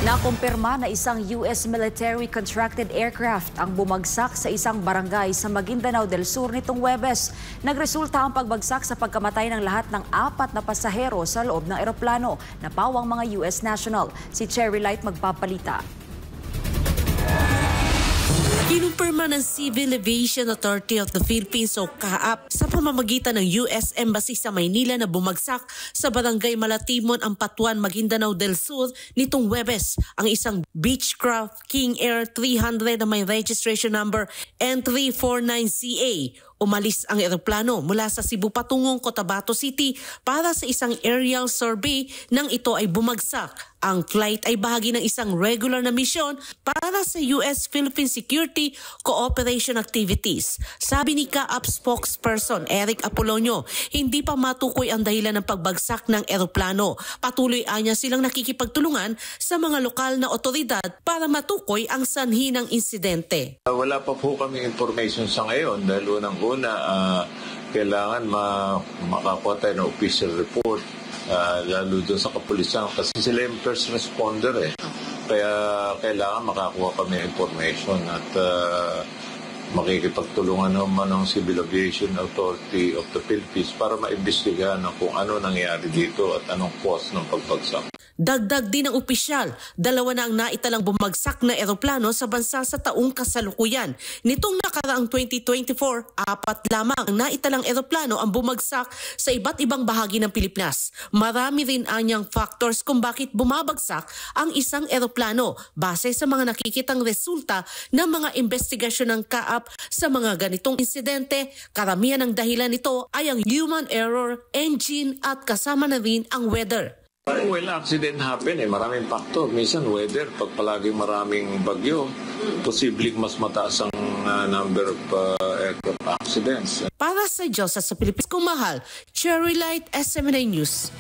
Nakumpirma na isang US military contracted aircraft ang bumagsak sa isang barangay sa Maguindanao del Sur nitong Huwebes. Nagresulta ang pagbagsak sa pagkamatay ng lahat ng 4 na pasahero sa loob ng eroplano na pawang mga US national. Si Cherry Light magpapalita. Kinumpirma ng Civil Aviation Authority of the Philippines o CAAP sa pamamagitan ng US Embassy sa Maynila na bumagsak sa Barangay Malatimon, Ampatuan, Maguindanao del Sur nitong Huwebes ang isang Beechcraft King Air 300 na may registration number N349CA. Umalis ang eroplano mula sa Cebu patungong Cotabato City para sa isang aerial survey nang ito ay bumagsak. Ang flight ay bahagi ng isang regular na misyon para sa US-Philippine Security Cooperation Activities. Sabi ni CAAP spokesperson Eric Apolonio, hindi pa matukoy ang dahilan ng pagbagsak ng eroplano. Patuloy anya silang nakikipagtulungan sa mga lokal na otoridad para matukoy ang sanhi ng insidente. Wala pa po kami information sa ngayon dahil unang-una kailangan makakuha tayo ng official report lalo doon sa kapulisan kasi sila yung first responder Kaya kailangan makakuha kami ng information at makikipagtulungan naman ng Civil Aviation Authority of the Philippines para maimbestigahan kung ano nangyari dito at anong cause ng pagbagsak. Dagdag din ng opisyal, 2 na ang naitalang bumagsak na eroplano sa bansa sa taong kasalukuyan. Nitong nakaraang 2024, 4 lamang ang naitalang eroplano ang bumagsak sa iba't ibang bahagi ng Pilipinas. Marami rin anyang factors kung bakit bumabagsak ang isang eroplano base sa mga nakikitang resulta ng mga investigasyon ng CAAP sa mga ganitong insidente. Karamihan ng dahilan nito ay ang human error, engine at kasama na rin ang weather. Well, accident happen maraming factor. Minsan weather, pag palaging maraming bagyo, posibleng mas mataas ang number of aircraft accidents. Para sa Diyos at sa Pilipinas, kung mahal, Cherry Light, SMNA News.